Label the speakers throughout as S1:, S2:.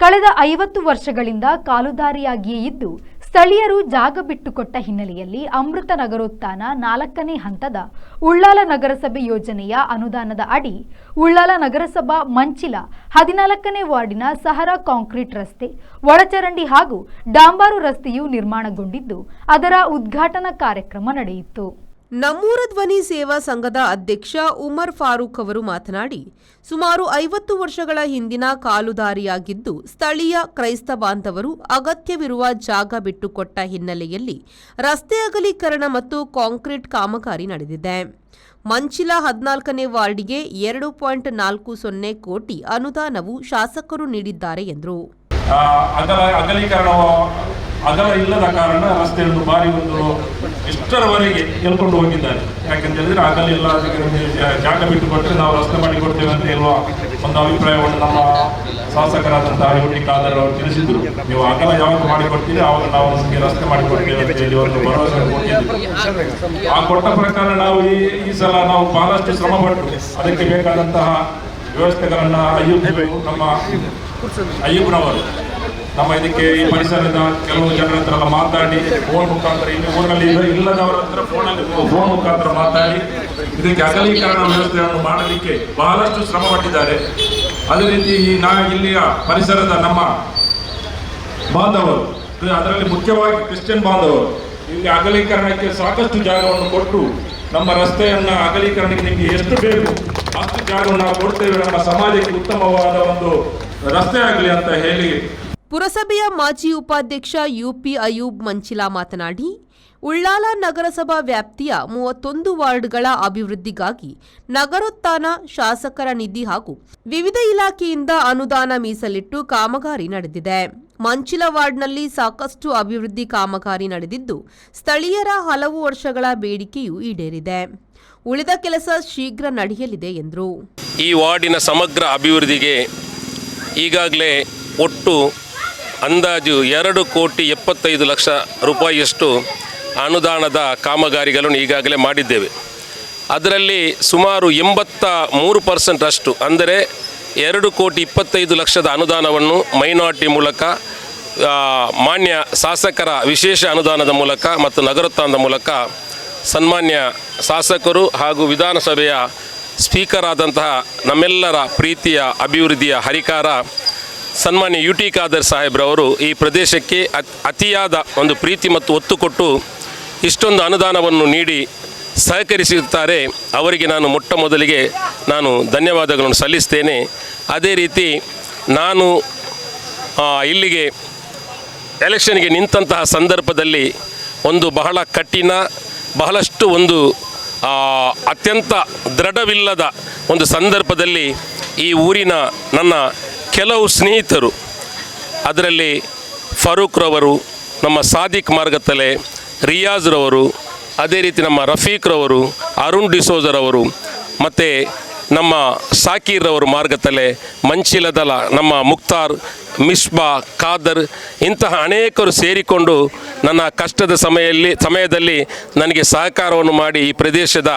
S1: ಕಳೆದ 50 ವರ್ಷಗಳಿಂದ ಕಾಲುದಾರಿಯಾಗಿಯೇ ಇದ್ದು ಸ್ಥಳೀಯರು ಜಾಗ ಬಿಟ್ಟುಕೊಟ್ಟ ಹಿನ್ನೆಲೆಯಲ್ಲಿ ಅಮೃತ ನಗರೋತ್ಥಾನ 4ನೇ ಹಂತದ ಉಳ್ಳಾಲ ನಗರಸಭೆ ಯೋಜನೆಯ ಅನುದಾನದ ಅಡಿ ಉಳ್ಳಾಲ ನಗರಸಭಾ ಮಂಚಿಲ 14ನೇ ವಾರ್ಡಿನ ಸಹರಾ ಕಾಂಕ್ರೀಟ್ ರಸ್ತೆ, ಒಳಚರಂಡಿ ಹಾಗೂ ಡಾಂಬಾರು ರಸ್ತೆಯು ನಿರ್ಮಾಣಗೊಂಡಿದ್ದು ಅದರ ಉದ್ಘಾಟನಾ ಕಾರ್ಯಕ್ರಮ ನಡೆಯಿತು.
S2: ನಮ್ಮೂರ ಧ್ವನಿ ಸೇವಾ ಸಂಘದ ಅಧ್ಯಕ್ಷ ಉಮರ್ ಫಾರೂಕ್ ಅವರು ಮಾತನಾಡಿ, ಸುಮಾರು 50 ವರ್ಷಗಳ ಹಿಂದಿನ ಕಾಲುದಾರಿಯಾಗಿದ್ದು ಸ್ಥಳೀಯ ಕ್ರೈಸ್ತ ಬಾಂಧವರು ಅಗತ್ಯವಿರುವ ಜಾಗ ಬಿಟ್ಟುಕೊಟ್ಟ ಹಿನ್ನೆಲೆಯಲ್ಲಿ ರಸ್ತೆ ಅಗಲೀಕರಣ ಮತ್ತು ಕಾಂಕ್ರೀಟ್ ಕಾಮಗಾರಿ ನಡೆದಿದೆ. ಮಂಚಿಲ 14ನೇ ವಾರ್ಡಿಗೆ 2.40 ಕೋಟಿ ಅನುದಾನವು ಶಾಸಕರು ನೀಡಿದ್ದಾರೆ ಎಂದರು.
S3: ಅಗಲ ಇಲ್ಲದ ಕಾರಣ ರಸ್ತೆಯನ್ನು ಬಾರಿ ಇಷ್ಟರವರೆಗೆ ಎಳ್ಕೊಂಡು ಹೋಗಿದ್ದಾರೆ. ಯಾಕೆಂತ ಹೇಳಿದ್ರೆ ಅಗಲ ಇಲ್ಲ, ಜಾಗ ಬಿಟ್ಟು ಕೊಟ್ಟರೆ ನಾವು ರಸ್ತೆ ಮಾಡಿಕೊಡ್ತೇವೆ ಅಂತ ಹೇಳುವ ಒಂದು ಅಭಿಪ್ರಾಯವನ್ನು ನಮ್ಮ ಶಾಸಕರಾದಂತಹ ಯುಟಿ ಖಾದರ್ ಅವರು ತಿಳಿಸಿದ್ರು. ನೀವು ಅಗಲ ಯಾವಾಗ ಮಾಡಿಕೊಡ್ತೀರಿ ಆವಾಗ ನಾವು ನಿಮಗೆ ರಸ್ತೆ ಮಾಡಿಕೊಡ್ತೇವೆ ಅಂತ ಹೇಳಿ ಒಂದು ಭರವಸೆ ಕೊಟ್ಟಿದ್ದೀವಿ. ಆ ಕೊಟ್ಟ ಪ್ರಕಾರ ನಾವು ಈ ಸಲ ನಾವು ಬಹಳಷ್ಟು ಶ್ರಮಪಟ್ಟು ಅದಕ್ಕೆ ಬೇಕಾದಂತಹ ವ್ಯವಸ್ಥೆಗಳನ್ನ ನಮ್ಮ ಅಯ್ಯೂಬ್ನವರು ನಮ್ಮ ಇದಕ್ಕೆ ಈ ಪರಿಸರದ ಕೆಲವು ಜನರ ಹತ್ರ ಮಾತಾಡಿ ಫೋನ್ ಮುಖಾಂತರ ಇಲ್ಲಿ ಊರಿನಲ್ಲಿ ಇಲ್ಲದವರ ಹತ್ರ ಫೋನ್ ಮುಖಾಂತರ ಮಾತಾಡಿ ಇದಕ್ಕೆ ಅಗಲೀಕರಣ ವ್ಯವಸ್ಥೆಯನ್ನು ಮಾಡಲಿಕ್ಕೆ ಬಹಳಷ್ಟು ಶ್ರಮ ಪಟ್ಟಿದ್ದಾರೆ. ಅದೇ ರೀತಿ ಇಲ್ಲಿಯ ಪರಿಸರದ ನಮ್ಮ ಬಾಂಧವರು, ಅದರಲ್ಲಿ ಮುಖ್ಯವಾಗಿ ಕ್ರಿಶ್ಚಿಯನ್ ಬಾಂಧವರು ಇಲ್ಲಿ ಅಗಲೀಕರಣಕ್ಕೆ ಸಾಕಷ್ಟು ಜಾಗವನ್ನು ಕೊಟ್ಟು ನಮ್ಮ ರಸ್ತೆಯನ್ನ ಅಗಲೀಕರಣಕ್ಕೆ ನಿಮಗೆ ಎಷ್ಟು ಬೇಕು ಅಷ್ಟು ಜಾಗವನ್ನು ನಾವು ಕೊಡ್ತೇವೆ, ನಮ್ಮ ಸಮಾಜಕ್ಕೆ ಉತ್ತಮವಾದ ಒಂದು ರಸ್ತೆ ಆಗಲಿ ಅಂತ ಹೇಳಿ.
S2: ಪುರಸಭೆಯ ಮಾಜಿ ಉಪಾಧ್ಯಕ್ಷ ಯುಪಿ ಅಯೂಬ್ ಮಂಚಿಲಾ ಮಾತನಾಡಿ, ಉಳ್ಳಾಲ ನಗರಸಭಾ ವ್ಯಾಪ್ತಿಯ 31 ವಾರ್ಡ್ಗಳ ಅಭಿವೃದ್ಧಿಗಾಗಿ ನಗರೋತ್ಥಾನ ಶಾಸಕರ ನಿಧಿ ಹಾಗೂ ವಿವಿಧ ಇಲಾಖೆಯಿಂದ ಅನುದಾನ ಮೀಸಲಿಟ್ಟು ಕಾಮಗಾರಿ ನಡೆದಿದೆ. ಮಂಚಿಲ ವಾರ್ಡ್ನಲ್ಲಿ ಸಾಕಷ್ಟು ಅಭಿವೃದ್ಧಿ ಕಾಮಗಾರಿ ನಡೆದಿದ್ದು ಸ್ಥಳೀಯರ ಹಲವು ವರ್ಷಗಳ ಬೇಡಿಕೆಯೂ ಈಡೇರಿದೆ. ಉಳಿದ ಕೆಲಸ ಶೀಘ್ರ ನಡೆಯಲಿದೆ ಎಂದರು.
S4: ಈ ವಾರ್ಡಿನ ಸಮಗ್ರ ಅಭಿವೃದ್ಧಿಗೆ ಈಗಾಗಲೇ ಒಟ್ಟು ಅಂದಾಜು 2,75,00,000 ರೂಪಾಯಿಯಷ್ಟು ಅನುದಾನದ ಕಾಮಗಾರಿಗಳನ್ನು ಈಗಾಗಲೇ ಮಾಡಿದ್ದೇವೆ. ಅದರಲ್ಲಿ ಸುಮಾರು 83% ಅಷ್ಟು ಅಂದರೆ 2,25,00,000 ಅನುದಾನವನ್ನು ಮೈನಾರಿಟಿ ಮೂಲಕ, ಮಾನ್ಯ ಶಾಸಕರ ವಿಶೇಷ ಅನುದಾನದ ಮೂಲಕ ಮತ್ತು ನಗರೋತ್ಥಾನದ ಮೂಲಕ ಸನ್ಮಾನ್ಯ ಶಾಸಕರು ಹಾಗೂ ವಿಧಾನಸಭೆಯ ಸ್ಪೀಕರ್ ಆದಂತಹ ನಮ್ಮೆಲ್ಲರ ಪ್ರೀತಿಯ ಅಭಿವೃದ್ಧಿಯ ಹರಿಕಾರ ಸನ್ಮಾನ್ಯ ಯುಟಿ ಖಾದರ್ ಸಾಹೇಬ್ರವರು ಈ ಪ್ರದೇಶಕ್ಕೆ ಅತಿಯಾದ ಒಂದು ಪ್ರೀತಿ ಮತ್ತು ಒತ್ತು ಕೊಟ್ಟು ಇಷ್ಟೊಂದು ಅನುದಾನವನ್ನು ನೀಡಿ ಸಹಕರಿಸುತ್ತಾರೆ. ಅವರಿಗೆ ನಾನು ಮೊಟ್ಟ ಮೊದಲಿಗೆ ಧನ್ಯವಾದಗಳನ್ನು ಸಲ್ಲಿಸ್ತೇನೆ. ಅದೇ ರೀತಿ ನಾನು ಇಲ್ಲಿಗೆ ಎಲೆಕ್ಷನ್ಗೆ ನಿಂತಹ ಸಂದರ್ಭದಲ್ಲಿ ಒಂದು ಬಹಳ ಕಠಿಣ, ಬಹಳಷ್ಟು ಒಂದು ಅತ್ಯಂತ ದೃಢವಿಲ್ಲದ ಒಂದು ಸಂದರ್ಭದಲ್ಲಿ ಈ ಊರಿನ ನನ್ನ ಕೆಲವು ಸ್ನೇಹಿತರು, ಅದರಲ್ಲಿ ಫಾರೂಕ್ರವರು, ನಮ್ಮ ಸಾದಿಕ್ ಮಾರ್ಗತಲೆ, ರಿಯಾಜ್ರವರು, ಅದೇ ರೀತಿ ನಮ್ಮ ರಫೀಕ್ರವರು, ಅರುಣ್ ಡಿಸೋಜರವರು ಮತ್ತು ನಮ್ಮ ಸಾಕೀರ್ರವರು ಮಾರ್ಗತಲೆ, ಮಂಚಿಲದಲ ನಮ್ಮ ಮುಕ್ತಾರ್, ಮಿಸ್ಬಾ, ಖಾದರ್ ಇಂತಹ ಅನೇಕರು ಸೇರಿಕೊಂಡು ನನ್ನ ಕಷ್ಟದ ಸಮಯದಲ್ಲಿ ನನಗೆ ಸಹಕಾರವನ್ನು ಮಾಡಿ ಈ ಪ್ರದೇಶದ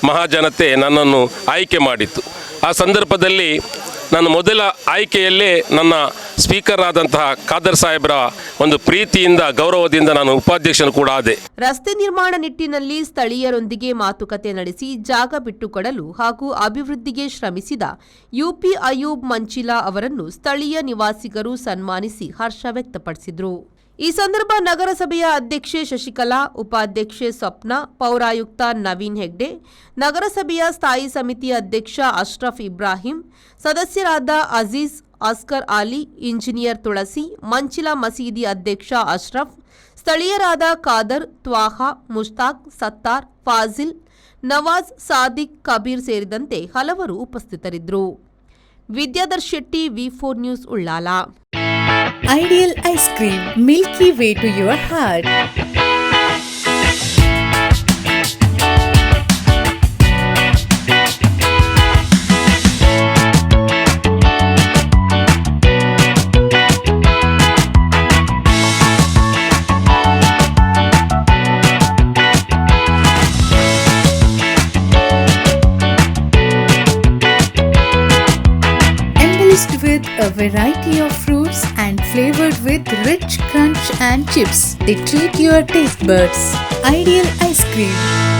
S4: ಮಹಾಜನತೆ ನನ್ನನ್ನು ಆಯ್ಕೆ ಮಾಡಿತ್ತು. ಆ ಸಂದರ್ಭದಲ್ಲಿ ನನ್ನ ಮೊದಲ ಆಯ್ಕೆಯಲ್ಲೇ ನನ್ನ ಸ್ಪೀಕರ್ ಆದಂತಹ ಖಾದರ್ ಸಾಹೇಬ್ರ ಒಂದು ಪ್ರೀತಿಯಿಂದ, ಗೌರವದಿಂದ ನಾನು ಉಪಾಧ್ಯಕ್ಷನು ಕೂಡ ಆದೆ.
S2: ರಸ್ತೆ ನಿರ್ಮಾಣ ನಿಟ್ಟಿನಲ್ಲಿ ಸ್ಥಳೀಯರೊಂದಿಗೆ ಮಾತುಕತೆ ನಡೆಸಿ ಜಾಗ ಬಿಟ್ಟುಕೊಡಲು ಹಾಗೂ ಅಭಿವೃದ್ಧಿಗೆ ಶ್ರಮಿಸಿದ ಯುಪಿ ಅಯೂಬ್ ಮಂಚಿಲಾ ಅವರನ್ನು ಸ್ಥಳೀಯ ನಿವಾಸಿಗರು ಸನ್ಮಾನಿಸಿ ಹರ್ಷ ವ್ಯಕ್ತಪಡಿಸಿದರು. ಈ ಸಂದರ್ಭ ನಗರಸಭೆಯ ಅಧ್ಯಕ್ಷೆ ಶಶಿಕಲಾ, ಉಪಾಧ್ಯಕ್ಷೆ ಸ್ವಪ್ನ, ಪೌರಾಯುಕ್ತ ನವೀನ್ ಹೆಗ್ಡೆ, ನಗರಸಭೆಯ ಸ್ಥಾಯಿ ಸಮಿತಿ ಅಧ್ಯಕ್ಷ ಅಶ್ರಫ್ ಇಬ್ರಾಹಿಂ, ಸದಸ್ಯರಾದ ಅಜೀಜ್, ಅಸ್ಕರ್ ಅಲಿ, ಇಂಜಿನಿಯರ್ ತುಳಸಿ, ಮಂಚಿಲಾ ಮಸೀದಿ ಅಧ್ಯಕ್ಷ ಅಶ್ರಫ್, ಸ್ಥಳೀಯರಾದ ಖಾದರ್, ತ್ವಾಹಾ, ಮುಷ್ತಾಕ್, ಸತ್ತಾರ್, ಫಾಜಿಲ್, ನವಾಜ್, ಸಾದಿಕ್, ಕಬೀರ್ ಸೇರಿದಂತೆ ಹಲವರು ಉಪಸ್ಥಿತರಿದ್ದರು. ವಿದ್ಯಾಧರ್ ಶೆಟ್ಟಿ, ವಿ4 news, Ullal.
S5: Ideal ice cream, milky way to your heart. Embellished with a variety of fruits and flavored with rich crunch and chips. They treat your taste buds. Ideal Ice Cream.